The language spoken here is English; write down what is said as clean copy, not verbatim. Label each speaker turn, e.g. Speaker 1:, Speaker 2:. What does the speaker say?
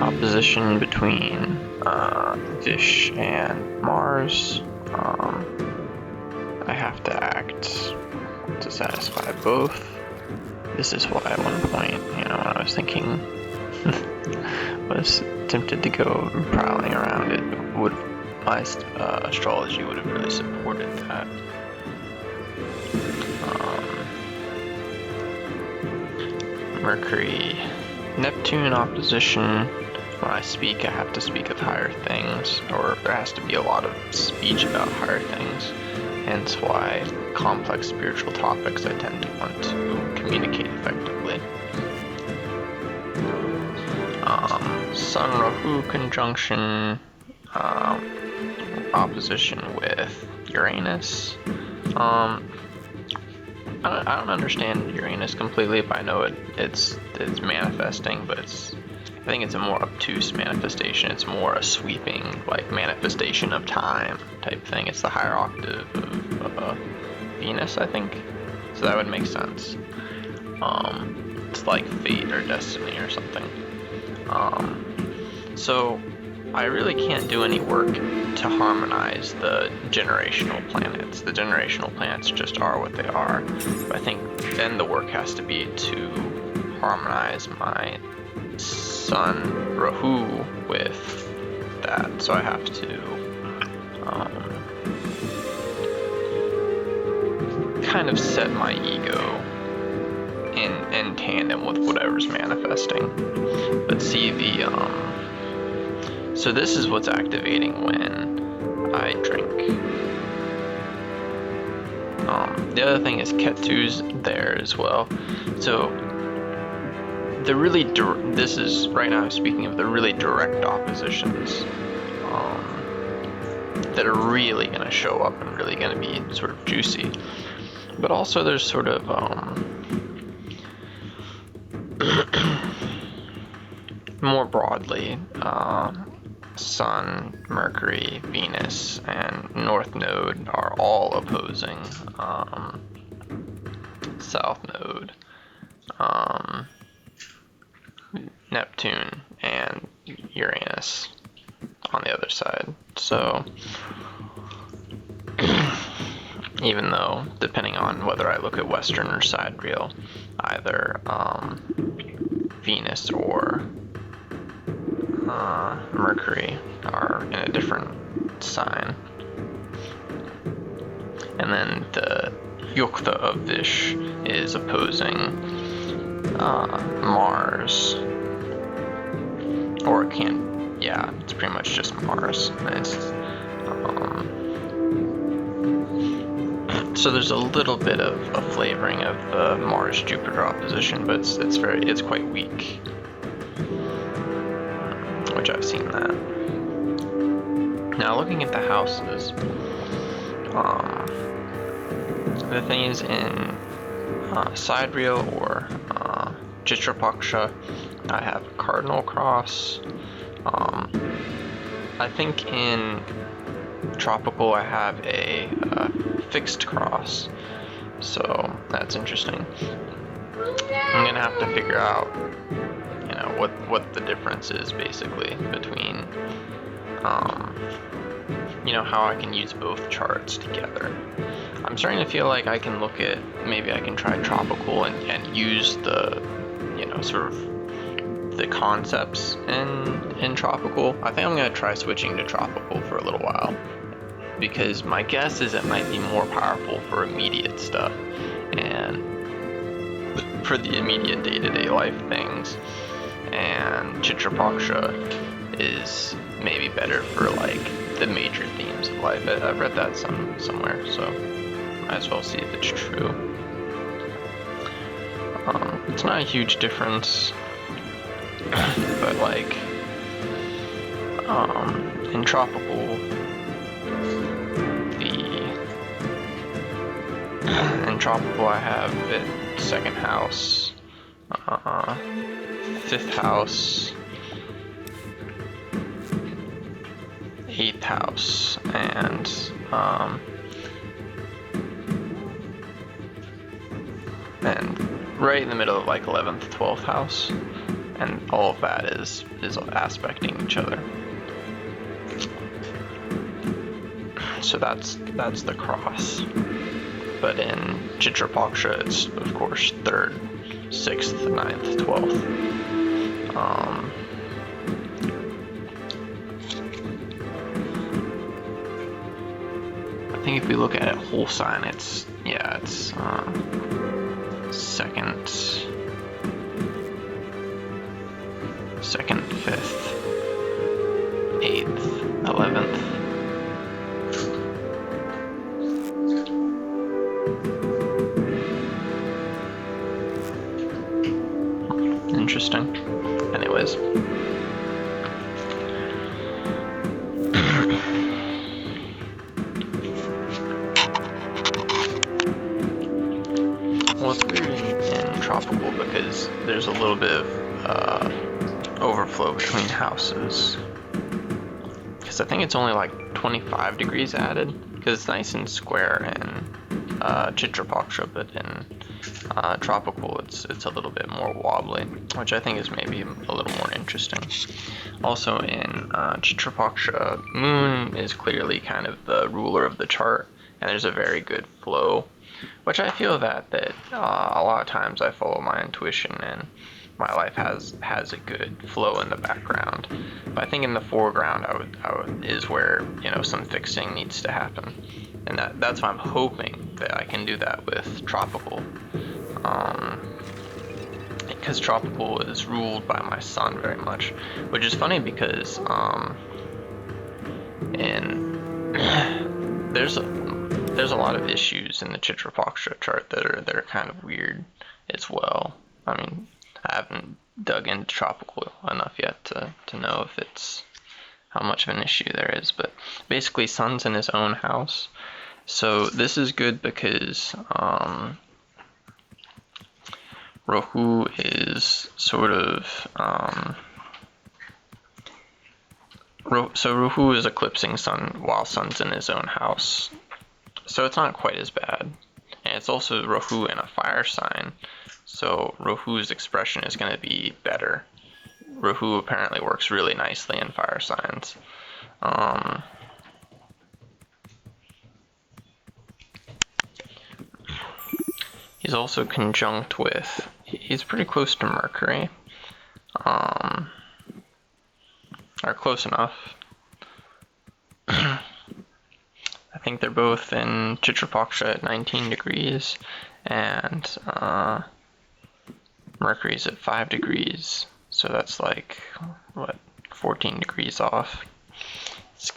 Speaker 1: opposition between Vish and Mars. I have to act to satisfy both. This is why at one point, when I was thinking, was tempted to go prowling around it, my astrology would have really supported that. Mercury, Neptune opposition. When I speak, I have to speak of higher things, or there has to be a lot of speech about higher things. Hence why complex spiritual topics I tend to want to communicate effectively. Sun Rahu conjunction, opposition with Uranus. I don't understand Uranus completely, but I know it's manifesting, but I think it's a more obtuse manifestation. It's more a sweeping, manifestation of time type thing. It's the higher octave of Venus, I think. So that would make sense. It's like fate or destiny or something. So I really can't do any work to harmonize the generational planets. The generational planets just are what they are. But I think then the work has to be to harmonize my Sun Rahu with that. So I have to kind of set my ego in tandem with whatever's manifesting. But see so this is what's activating when I drink. The other thing is Ketu's there as well. So this is right now I'm speaking of the really direct oppositions that are really going to show up and really going to be sort of juicy. But also there's sort of more broadly, Sun, Mercury, Venus, and North Node are all opposing South Node, Neptune, and Uranus on the other side. So even though, depending on whether I look at Western or sidereal, either Venus or Mercury are in a different sign. And then the Yukta of Vish is opposing Mars. Or it can, yeah, it's pretty much just Mars. So there's a little bit of a flavoring of the Mars-Jupiter opposition, but it's quite weak. Which I've seen that. Now looking at the houses, the thing is in sidereal or Chitrapaksha, I have a cardinal cross. I think in tropical I have a fixed cross, so that's interesting. I'm gonna have to figure out what the difference is basically between how I can use both charts together. I'm starting to feel like I can look at, maybe I can try tropical and use the sort of the concepts in tropical. I think I'm going to try switching to tropical for a little while, because my guess is it might be more powerful for immediate stuff and for the immediate day-to-day life things. And Chitrapaksha is maybe better for the major themes of life. I've read that somewhere, so might as well see if it's true. It's not a huge difference, but in tropical, I have it second house, fifth house, 8th house, and right in the middle of 11th, 12th house. and all of that is aspecting each other. So that's the cross. But in Chitrapaksha, it's of course 3rd, 6th, 9th, 12th. I think if we look at it whole sign, it's second, 5th, 8th, 11th. Interesting. Anyways. Well, it's weird in tropical because there's a little bit of overflow between houses. Because I think it's only like 25 degrees added, because it's nice and square in Chitrapaksha, but in tropical it's a little bit more wobbly, which I think is maybe a little more interesting. Also in Chitrapaksha, moon is clearly kind of the ruler of the chart, and there's a very good flow, which I feel that a lot of times I follow my intuition and my life has a good flow in the background. But I think in the foreground I would is where, you know, some fixing needs to happen, and that's why I'm hoping that I can do that with tropical, because tropical is ruled by my sun very much, which is funny because there's a lot of issues in the Chitrapaksha chart that are kind of weird as well. I mean, I haven't dug into tropical enough yet to know if it's how much of an issue there is, but basically sun's in his own house. So this is good because Rahu is sort of so Rahu is eclipsing sun while sun's in his own house, so it's not quite as bad. And it's also Rahu in a fire sign, so Rahu's expression is going to be better. Rahu apparently works really nicely in fire signs. He's also conjunct with, he's pretty close to Mercury, or close enough. I think they're both in Chitrapaksha at 19 degrees, and Mercury's at 5 degrees, so that's like, what, 14 degrees off.